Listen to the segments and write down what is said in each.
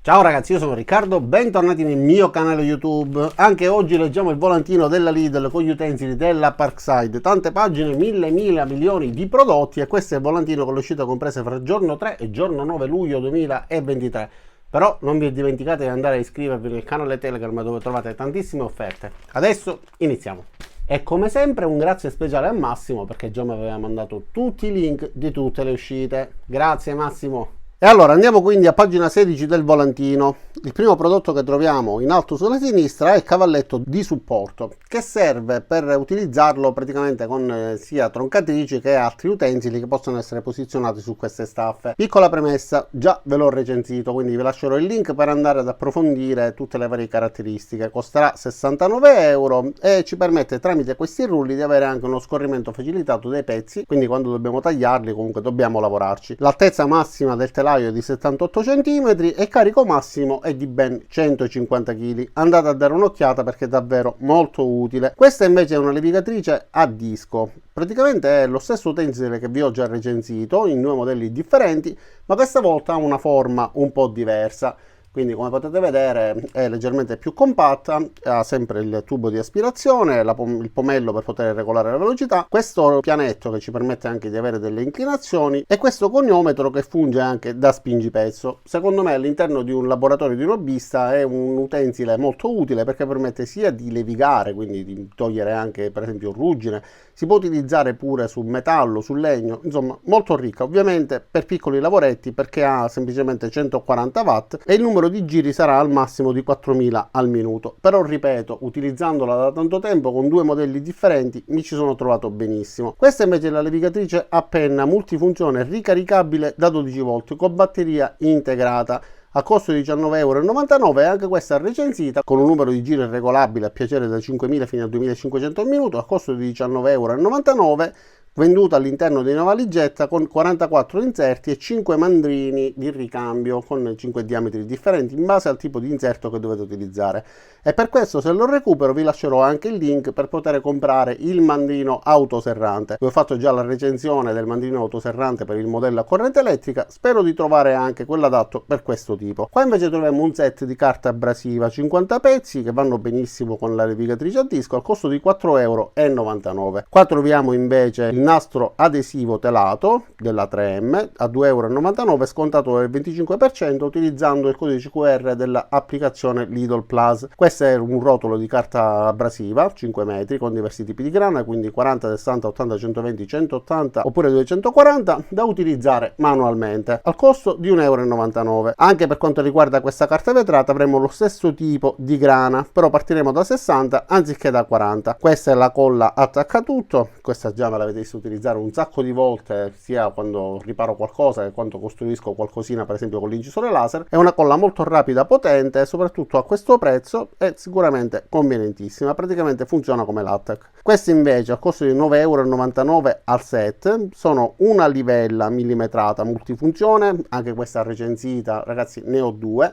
Ciao ragazzi, io sono Riccardo, bentornati nel mio canale YouTube. Anche oggi leggiamo il volantino della Lidl con gli utensili della Parkside. Tante pagine, mille milioni di prodotti, e questo è il volantino con le uscite comprese fra giorno 3 e giorno 9 luglio 2023. Però non vi dimenticate di andare a iscrivervi nel canale Telegram, dove trovate tantissime offerte. Adesso iniziamo. E come sempre un grazie speciale a Massimo, perché già mi aveva mandato tutti i link di tutte le uscite. Grazie Massimo. E allora andiamo quindi a pagina 16 del volantino. Il primo prodotto che troviamo in alto sulla sinistra è il cavalletto di supporto, che serve per utilizzarlo praticamente con sia troncatrici che altri utensili che possono essere posizionati su queste staffe. Piccola premessa, già ve l'ho recensito, quindi vi lascerò il link per andare ad approfondire tutte le varie caratteristiche. Costerà 69 euro e ci permette tramite questi rulli di avere anche uno scorrimento facilitato dei pezzi, quindi quando dobbiamo tagliarli comunque dobbiamo lavorarci. L'altezza massima del telaio è di 78 cm e il carico massimo è di ben 150 kg. Andate a dare un'occhiata perché è davvero molto utile. Questa invece è una levigatrice a disco. Praticamente è lo stesso utensile che vi ho già recensito in due modelli differenti, ma questa volta ha una forma un po' diversa. Quindi come potete vedere è leggermente più compatta, ha sempre il tubo di aspirazione, il pomello per poter regolare la velocità, questo pianetto che ci permette anche di avere delle inclinazioni e questo goniometro che funge anche da spingipezzo. Secondo me all'interno di un laboratorio di un hobbista è un utensile molto utile perché permette sia di levigare, quindi di togliere anche per esempio ruggine, si può utilizzare pure sul metallo, sul legno, insomma molto ricca, ovviamente per piccoli lavoretti perché ha semplicemente 140 watt e il numero di giri sarà al massimo di 4000 al minuto. Però ripeto, utilizzandola da tanto tempo con due modelli differenti mi ci sono trovato benissimo. Questa invece è la levigatrice a penna multifunzione ricaricabile da 12 volt con batteria integrata, a costo di 19,99 €, e anche questa recensita con un numero di giri regolabile a piacere da 5000 fino a 2500 al minuto, a costo di 19,99 €, venduta all'interno di una valigetta con 44 inserti e 5 mandrini di ricambio con 5 diametri differenti in base al tipo di inserto che dovete utilizzare. E per questo, se lo recupero, vi lascerò anche il link per poter comprare il mandrino autoserrante. Vi ho fatto già la recensione del mandrino autoserrante per il modello a corrente elettrica, spero di trovare anche quello adatto per questo tipo. Qua invece troviamo un set di carta abrasiva 50 pezzi che vanno benissimo con la levigatrice a disco al costo di 4,99 €. Qua troviamo invece il nastro adesivo telato della 3M a 2,99 €, scontato del 25% utilizzando il codice QR dell'applicazione Lidl Plus. Questo è un rotolo di carta abrasiva 5 metri con diversi tipi di grana, quindi 40, 60, 80, 120, 180 oppure 240, da utilizzare manualmente al costo di 1,99 €. Anche per quanto riguarda questa carta vetrata avremo lo stesso tipo di grana, però partiremo da 60 anziché da 40. Questa è la colla attaccatutto, questa già me l'avete visto utilizzare un sacco di volte, sia quando riparo qualcosa che quando costruisco qualcosina, per esempio con l'incisore laser. È una colla molto rapida, potente e soprattutto a questo prezzo è sicuramente convenientissima, praticamente funziona come l'attack. Questi invece a costo di 9,99 € al set sono una livella millimetrata multifunzione, anche questa recensita ragazzi, ne ho due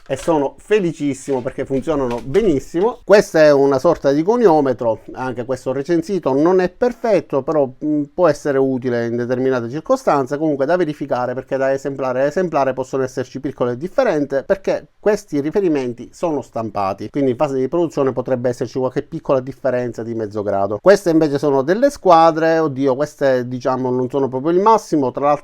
e sono felicissimo perché funzionano benissimo. Questa è una sorta di goniometro, anche questo recensito, non è perfetto però può essere utile in determinate circostanze, comunque da verificare perché da esemplare a esemplare possono esserci piccole differenze perché questi riferimenti sono stampati, quindi in fase di produzione potrebbe esserci qualche piccola differenza di mezzo grado. Queste invece sono delle squadre, oddio queste diciamo non sono proprio il massimo, tra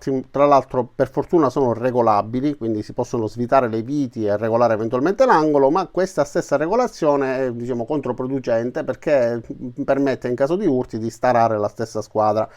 l'altro per fortuna sono regolabili, quindi si possono svitare le viti e regolare eventualmente l'angolo, ma questa stessa regolazione è diciamo controproducente perché permette in caso di urti di starare la stessa squadra,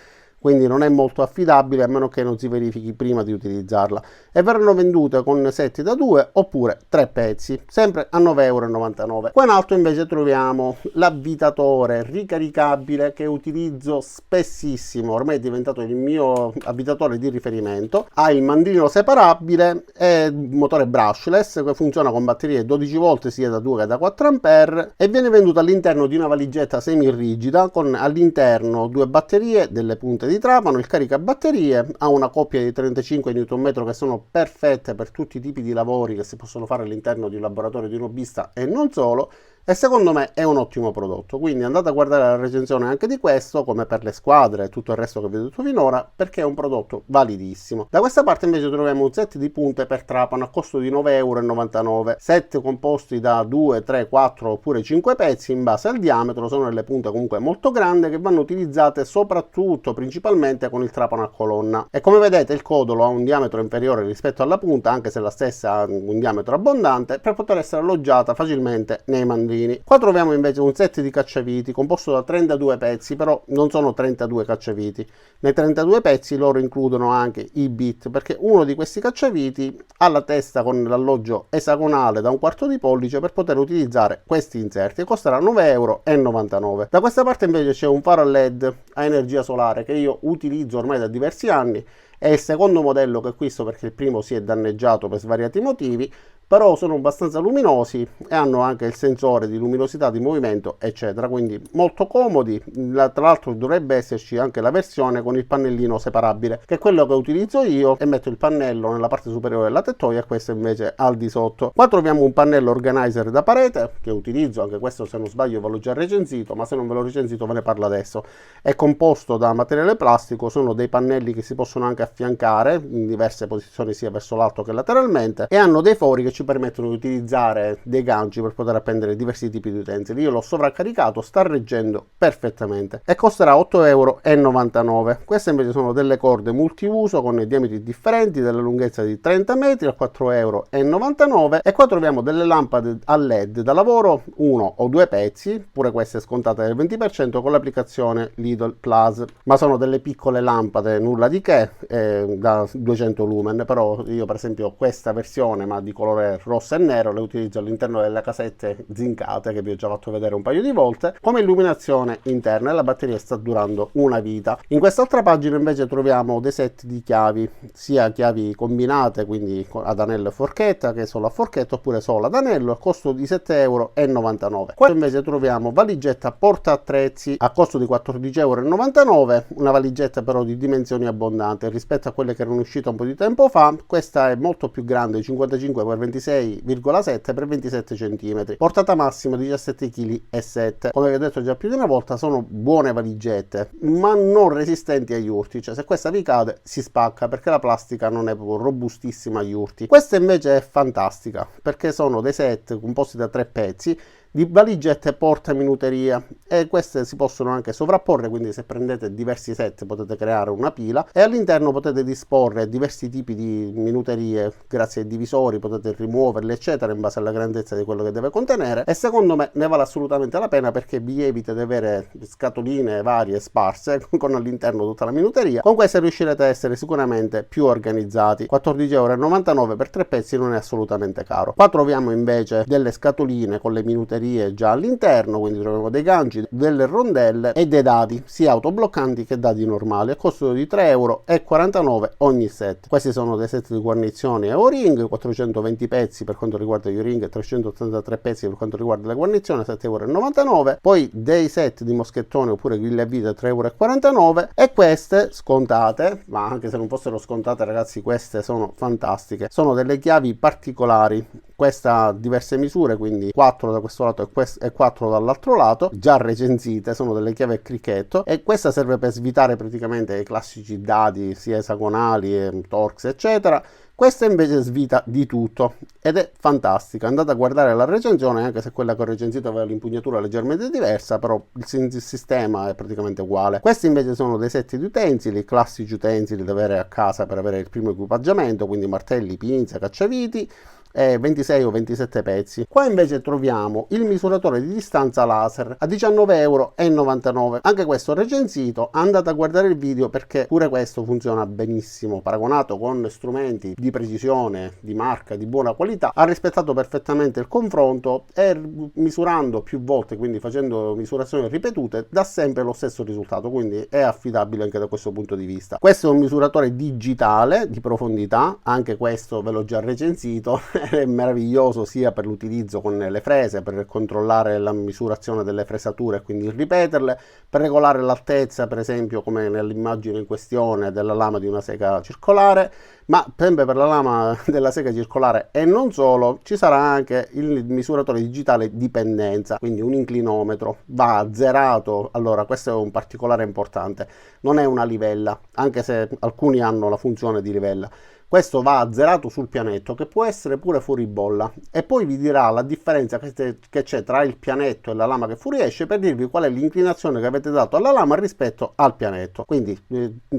quindi non è molto affidabile a meno che non si verifichi prima di utilizzarla, e verranno vendute con set da 2 oppure 3 pezzi, sempre a 9,99 €. Qua in alto invece troviamo l'avvitatore ricaricabile che utilizzo spessissimo, ormai è diventato il mio avvitatore di riferimento. Ha il mandrino separabile e motore brushless che funziona con batterie 12 volt sia da 2 che da 4 ampere e viene venduto all'interno di una valigetta semi rigida con all'interno 2 batterie, delle punte di trapano, il caricabatterie, ha una coppia di 35 Nm che sono perfette per tutti i tipi di lavori che si possono fare all'interno di un laboratorio di un hobbista e non solo, e secondo me è un ottimo prodotto, quindi andate a guardare la recensione anche di questo, come per le squadre e tutto il resto che vi ho detto finora, perché è un prodotto validissimo. Da questa parte invece troviamo un set di punte per trapano a costo di 9,99 €, set composti da 2, 3, 4 oppure 5 pezzi in base al diametro, sono delle punte comunque molto grandi che vanno utilizzate soprattutto, principalmente con il trapano a colonna, e come vedete il codolo ha un diametro inferiore rispetto alla punta, anche se la stessa ha un diametro abbondante, per poter essere alloggiata facilmente nei mandini. Qua troviamo invece un set di cacciaviti composto da 32 pezzi, però non sono 32 cacciaviti. Nei 32 pezzi loro includono anche i bit, perché uno di questi cacciaviti ha la testa con l'alloggio esagonale da 1/4 di pollice per poter utilizzare questi inserti, e costerà 9,99 €. Da questa parte invece c'è un faro a LED a energia solare che io utilizzo ormai da diversi anni. È il secondo modello che acquisto perché il primo si è danneggiato per svariati motivi, però sono abbastanza luminosi e hanno anche il sensore di luminosità, di movimento, eccetera, quindi molto comodi. Tra l'altro dovrebbe esserci anche la versione con il pannellino separabile, che è quello che utilizzo io, e metto il pannello nella parte superiore della tettoia e questo invece al di sotto. Qua troviamo un pannello organizer da parete che utilizzo, anche questo se non sbaglio ve l'ho già recensito, ma se non ve l'ho recensito ve ne parlo adesso. È composto da materiale plastico, sono dei pannelli che si possono anche affiancare in diverse posizioni sia verso l'alto che lateralmente, e hanno dei fori che ci permettono di utilizzare dei ganci per poter appendere diversi tipi di utensili. Io l'ho sovraccaricato, sta reggendo perfettamente e costerà 8,99 €. Queste invece sono delle corde multiuso con diametri differenti, della lunghezza di 30 metri a 4,99 €, e qua troviamo delle lampade a LED da lavoro, uno o due pezzi, pure queste scontate del 20% con l'applicazione Lidl Plus, ma sono delle piccole lampade, nulla di che, da 200 lumen, però io per esempio questa versione, ma di colore rosso e nero, le utilizzo all'interno delle casette zincate che vi ho già fatto vedere un paio di volte come illuminazione interna, e la batteria sta durando una vita. In quest'altra pagina invece troviamo dei set di chiavi, sia chiavi combinate, quindi ad anello e forchetta, che solo a forchetta, oppure solo ad anello, a costo di 7,99 €. Qua invece troviamo valigetta porta attrezzi a costo di 14,99 €, una valigetta però di dimensioni abbondanti rispetto a quelle che erano uscite un po' di tempo fa. Questa è molto più grande, 55 x 26,7 x 27 cm, portata massima 17,7 kg. Come vi ho detto già più di una volta, sono buone valigette, ma non resistenti agli urti, cioè se questa vi cade si spacca perché la plastica non è proprio robustissima agli urti. Questa invece è fantastica perché sono dei set composti da 3 pezzi di valigette porta minuteria, e queste si possono anche sovrapporre, quindi se prendete diversi set potete creare una pila, e all'interno potete disporre diversi tipi di minuterie grazie ai divisori, potete rimuoverle eccetera in base alla grandezza di quello che deve contenere, e secondo me ne vale assolutamente la pena perché vi evita di avere scatoline varie sparse con all'interno tutta la minuteria. Con queste riuscirete a essere sicuramente più organizzati. 14,99 € per 3 pezzi non è assolutamente caro. Qua troviamo invece delle scatoline con le minuterie già all'interno, quindi troviamo dei ganci, delle rondelle e dei dadi sia autobloccanti che dadi normali, a costo di 3,49 € ogni set. Questi sono dei set di guarnizioni e O-ring, 420 pezzi per quanto riguarda gli O-ring e 383 pezzi per quanto riguarda le guarnizioni, 7,99 €. Poi dei set di moschettoni oppure griglie a vite, 3,49 €, e queste scontate, ma anche se non fossero scontate ragazzi, queste sono fantastiche, sono delle chiavi particolari. Questa ha diverse misure, quindi 4 da questo lato e 4 dall'altro lato, già recensite, sono delle chiavi a cricchetto, e questa serve per svitare praticamente i classici dadi sia esagonali, Torx eccetera. Questa invece svita di tutto ed è fantastica. Andate a guardare la recensione, anche se quella che ho recensito aveva l'impugnatura leggermente diversa, però il sistema è praticamente uguale. Questi invece sono dei set di utensili, classici utensili da avere a casa per avere il primo equipaggiamento, quindi martelli, pinze, cacciaviti, 26 o 27 pezzi. Qua invece troviamo il misuratore di distanza laser a 19,99 €. Anche questo recensito, andate a guardare il video perché pure questo funziona benissimo, paragonato con strumenti di precisione, di marca, di buona qualità, ha rispettato perfettamente il confronto e misurando più volte, quindi facendo misurazioni ripetute, dà sempre lo stesso risultato, quindi è affidabile anche da questo punto di vista. Questo è un misuratore digitale di profondità, anche questo ve l'ho già recensito è meraviglioso sia per l'utilizzo con le frese, per controllare la misurazione delle fresature e quindi ripeterle, per regolare l'altezza, per esempio come nell'immagine in questione della lama di una sega circolare, ma sempre per la lama della sega circolare e non solo, ci sarà anche il misuratore digitale di pendenza, quindi un inclinometro, va azzerato. Allora questo è un particolare importante, non è una livella, anche se alcuni hanno la funzione di livella. Questo va azzerato sul pianetto, che può essere pure fuori bolla, e poi vi dirà la differenza che c'è tra il pianetto e la lama che fuoriesce, per dirvi qual è l'inclinazione che avete dato alla lama rispetto al pianetto. Quindi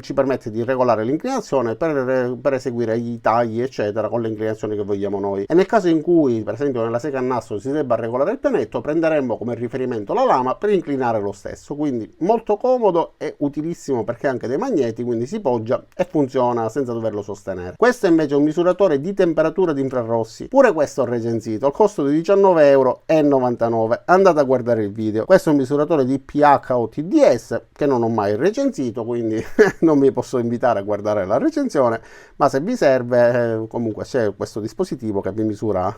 ci permette di regolare l'inclinazione per eseguire i tagli eccetera con le inclinazioni che vogliamo noi. E nel caso in cui per esempio nella sega a nastro si debba regolare il pianetto, prenderemmo come riferimento la lama per inclinare lo stesso. Quindi molto comodo e utilissimo, perché ha anche dei magneti, quindi si poggia e funziona senza doverlo sostenere. Questo invece è un misuratore di temperatura di infrarossi, pure questo ho recensito, al costo di 19,99 €. Andate a guardare il video. Questo è un misuratore di pH o TDS che non ho mai recensito, quindi non mi posso invitare a guardare la recensione, ma se vi serve comunque c'è questo dispositivo che vi misura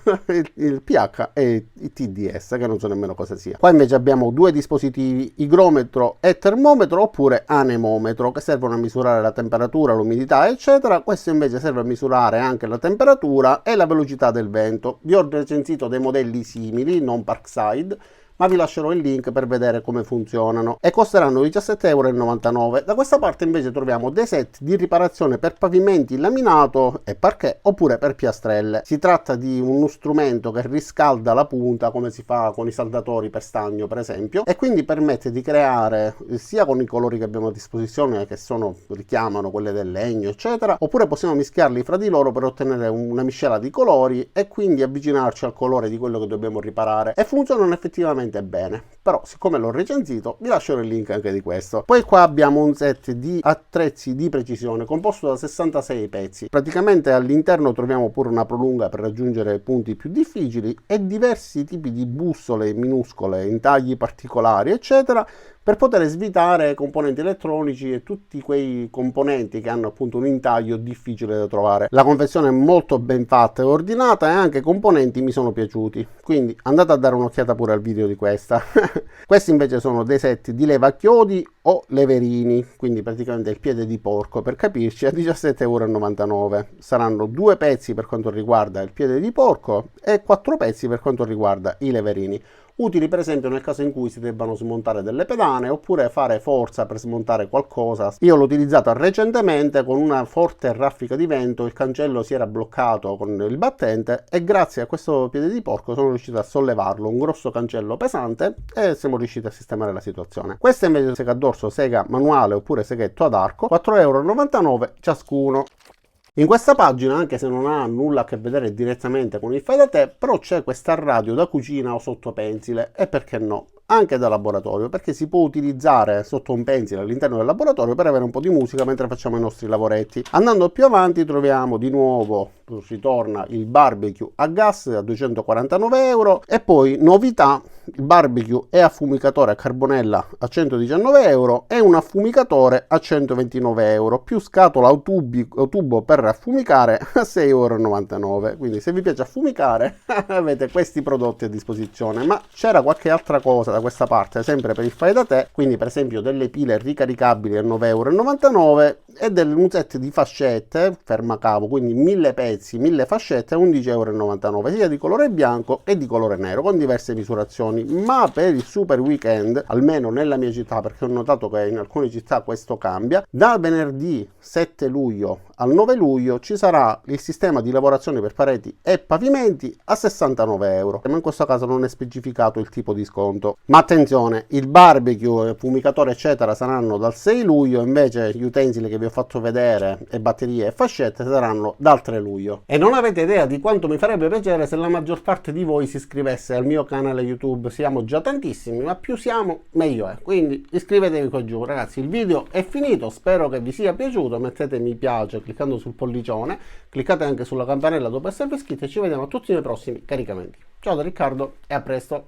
il pH e il TDS, che non so nemmeno cosa sia. Qua invece abbiamo due dispositivi, igrometro e termometro, oppure anemometro, che servono a misurare la temperatura, l'umidità eccetera. Questo invece serve a misurare anche la temperatura e la velocità del vento. Vi ho recensito dei modelli simili, non Parkside, ma vi lascerò il link per vedere come funzionano, e costeranno 17,99 €. Da questa parte invece troviamo dei set di riparazione per pavimenti in laminato e parquet, oppure per piastrelle. Si tratta di uno strumento che riscalda la punta, come si fa con i saldatori per stagno per esempio, e quindi permette di creare, sia con i colori che abbiamo a disposizione, che richiamano quelle del legno eccetera, oppure possiamo mischiarli fra di loro per ottenere una miscela di colori e quindi avvicinarci al colore di quello che dobbiamo riparare, e funzionano effettivamente bene. Però siccome l'ho recensito vi lascerò il link anche di questo. Poi qua abbiamo un set di attrezzi di precisione composto da 66 pezzi. Praticamente all'interno troviamo pure una prolunga per raggiungere punti più difficili e diversi tipi di bussole minuscole in tagli particolari eccetera, per poter svitare componenti elettronici e tutti quei componenti che hanno appunto un intaglio difficile da trovare. La confezione è molto ben fatta e ordinata, e anche i componenti mi sono piaciuti, quindi andate a dare un'occhiata pure al video di questa. Questi invece sono dei set di levachiodi o leverini, quindi praticamente il piede di porco per capirci, a 17,99 €. Saranno due pezzi per quanto riguarda il piede di porco e 4 pezzi per quanto riguarda i leverini, utili per esempio nel caso in cui si debbano smontare delle pedane oppure fare forza per smontare qualcosa. Io l'ho utilizzato recentemente con una forte raffica di vento, il cancello si era bloccato con il battente e grazie a questo piede di porco sono riuscito a sollevarlo, un grosso cancello pesante, e siamo riusciti a sistemare la situazione. Questa invece è sega a dorso, sega manuale oppure seghetto ad arco, 4,99 € ciascuno. In questa pagina, anche se non ha nulla a che vedere direttamente con il fai da te, però c'è questa radio da cucina o sottopensile, e perché no, anche da laboratorio, perché si può utilizzare sotto un pensile all'interno del laboratorio per avere un po' di musica mentre facciamo i nostri lavoretti. Andando più avanti troviamo di nuovo, ritorna il barbecue a gas a 249 € e poi novità, il barbecue e affumicatore a carbonella a 119 € e un affumicatore a 129 € più scatola o tubo per affumicare a 6,99 €. Quindi se vi piace affumicare avete questi prodotti a disposizione. Ma c'era qualche altra cosa da questa parte, sempre per il fai da te, quindi per esempio delle pile ricaricabili a 9,99 € e un set di fascette fermacavo, quindi 1000 pezzi, 1000 fascette a 11,99 €, sia di colore bianco e di colore nero con diverse misurazioni. Ma per il super weekend, almeno nella mia città, perché ho notato che in alcune città questo cambia, da venerdì 7 luglio al 9 luglio ci sarà il sistema di lavorazione per pareti e pavimenti a 69 €, ma in questo caso non è specificato il tipo di sconto. Ma attenzione, il barbecue, fumicatore eccetera saranno dal 6 luglio, invece gli utensili che vi ho fatto vedere e batterie e fascette saranno dal 3 luglio. E non avete idea di quanto mi farebbe piacere se la maggior parte di voi si iscrivesse al mio canale YouTube. Siamo già tantissimi, ma più siamo meglio è, quindi iscrivetevi qua giù ragazzi. Il video è finito, spero che vi sia piaciuto, mettete mi piace cliccando sul pollicione, cliccate anche sulla campanella dopo essere iscritti e ci vediamo a tutti nei prossimi caricamenti. Ciao da Riccardo e a presto.